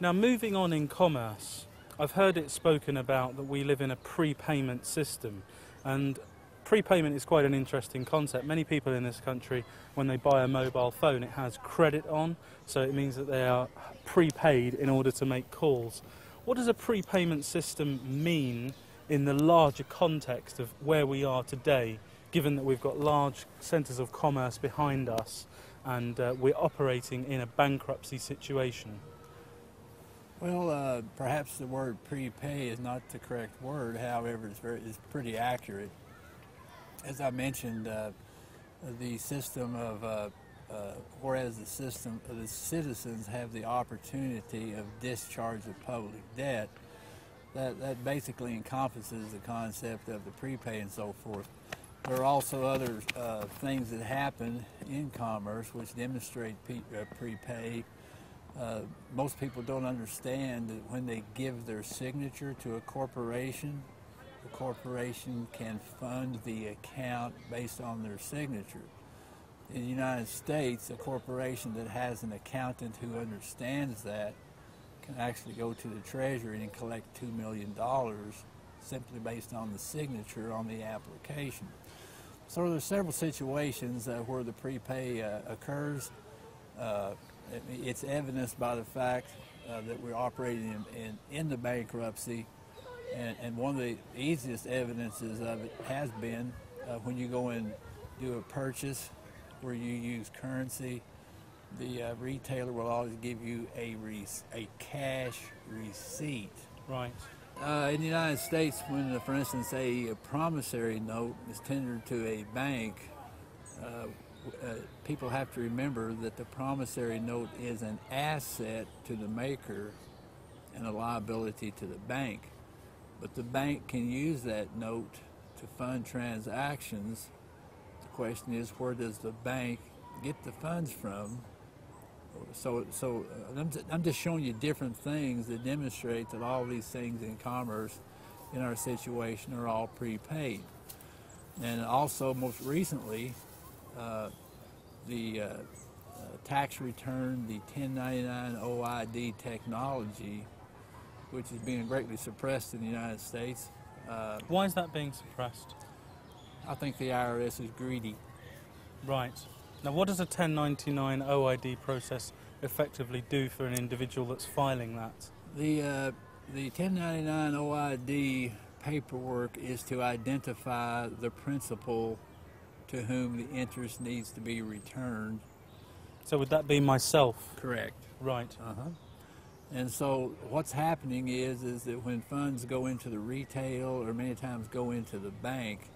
Now, moving on in commerce, I've heard it spoken about that we live in a prepayment system, and prepayment is quite an interesting concept. Many people in this country, when they buy a mobile phone, it has credit on, so it means that they are prepaid in order to make calls. What does a prepayment system mean in the larger context of where we are today, given that we've got large centres of commerce behind us and we're operating in a bankruptcy situation? Well, perhaps the word prepay is not the correct word. However, it's pretty accurate. As I mentioned, the system of whereas the citizens have the opportunity of discharge of public debt, that basically encompasses the concept of the prepay and so forth. There are also other things that happen in commerce which demonstrate prepay. Most people don't understand that when they give their signature to a corporation, the corporation can fund the account based on their signature. In the United States, a corporation that has an accountant who understands that can actually go to the Treasury and collect $2 million simply based on the signature on the application. So there are several situations where the prepay occurs. It's evidenced by the fact that we're operating in the bankruptcy, and one of the easiest evidences of it has been when you go and do a purchase where you use currency. The retailer will always give you a cash receipt. Right. In the United States, when, for instance, a promissory note is tendered to a bank, people have to remember that the promissory note is an asset to the maker and a liability to the bank. But the bank can use that note to fund transactions. The question is, where does the bank get the funds from? So I'm just showing you different things that demonstrate that all these things in commerce in our situation are all prepaid. And also, most recently, the tax return, the 1099 OID technology, which is being greatly suppressed in the United States. Why is that being suppressed? I think the IRS is greedy. Right. Now, what does a 1099 OID process effectively do for an individual that's filing that? The 1099 OID paperwork is to identify the principal to whom the interest needs to be returned. So would that be myself? Correct. Right. And so what's happening is that when funds go into the retail or many times go into the bank,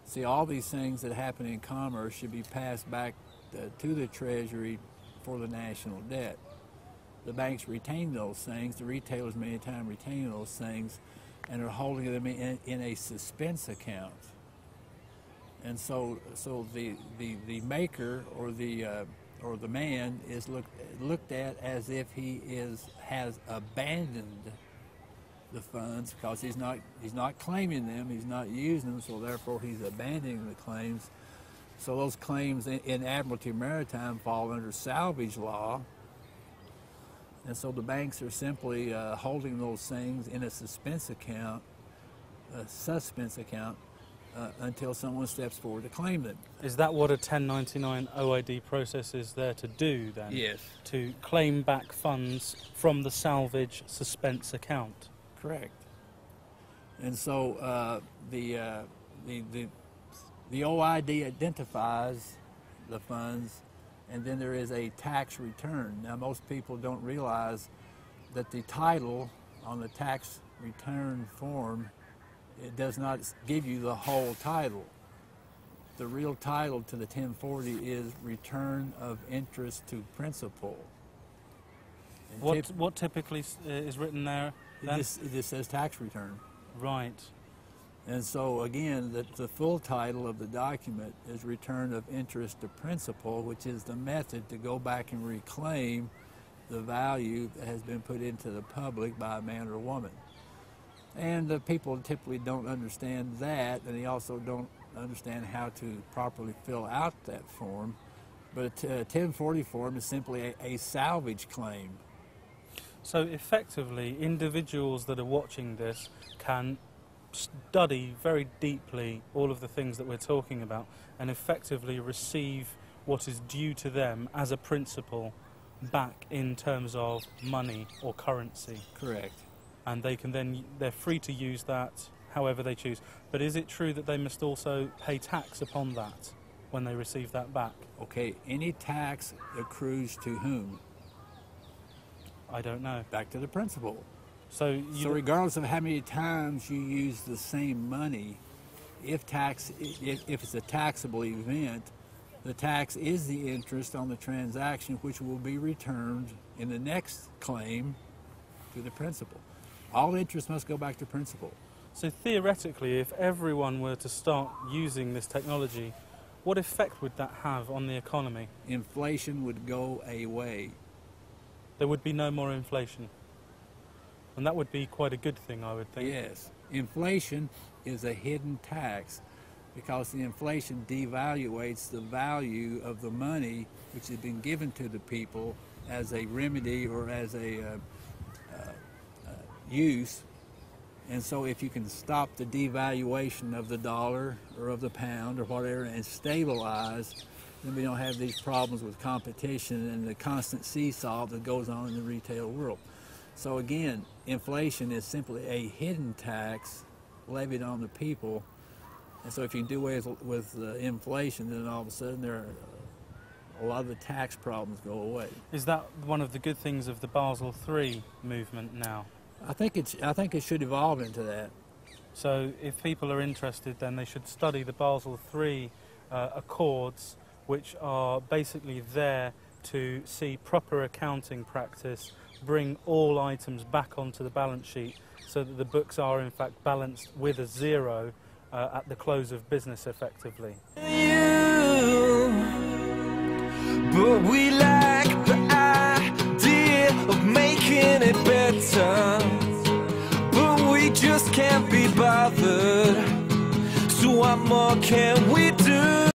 see, all these things that happen in commerce should be passed back to the Treasury for the national debt. The banks retain those things, the retailers many times retain those things, and are holding them in a suspense account. And so the maker or the man is looked at as if he has abandoned the funds, because he's not claiming them, he's not using them, so therefore he's abandoning the claims. So those claims in Admiralty Maritime fall under salvage law, and so the banks are simply holding those things in a suspense account, until someone steps forward to claim them. Is that what a 1099 OID process is there to do then? Yes. To claim back funds from the salvage suspense account? Correct. And so the OID identifies the funds, and then there is a tax return. Now, most people don't realize that the title on the tax return form, it does not give you the whole title. The real title to the 1040 is return of interest to principal. What typically is written there? It just says tax return. Right. And so again, the full title of the document is return of interest to principal, which is the method to go back and reclaim the value that has been put into the public by a man or a woman. And the people typically don't understand that, and they also don't understand how to properly fill out that form. But a 1040 form is simply a salvage claim. So effectively, individuals that are watching this can study very deeply all of the things that we're talking about and effectively receive what is due to them as a principal back in terms of money or currency. Correct. And they can then, they're free to use that however they choose. But is it true that they must also pay tax upon that when they receive that back? Okay, any tax accrues to whom? I don't know. Back to the principal. So regardless of how many times you use the same money, if it's a taxable event, the tax is the interest on the transaction, which will be returned in the next claim to the principal. All interest must go back to principal. So theoretically, if everyone were to start using this technology, what effect would that have on the economy? Inflation would go away. There would be no more inflation. And that would be quite a good thing, I would think. Yes. Inflation is a hidden tax because the inflation devaluates the value of the money which has been given to the people as a remedy or as a use. And so if you can stop the devaluation of the dollar or of the pound or whatever and stabilize, then we don't have these problems with competition and the constant seesaw that goes on in the retail world. So again, inflation is simply a hidden tax levied on the people. And so if you do away with inflation, then all of a sudden a lot of the tax problems go away. Is that one of the good things of the Basel III movement now? I think it should evolve into that. So if people are interested, then they should study the Basel III Accords, which are basically there to see proper accounting practice, bring all items back onto the balance sheet so that the books are in fact balanced with a zero at the close of business effectively. But we like the idea of making it better, but we just can't be bothered. So what more can we do?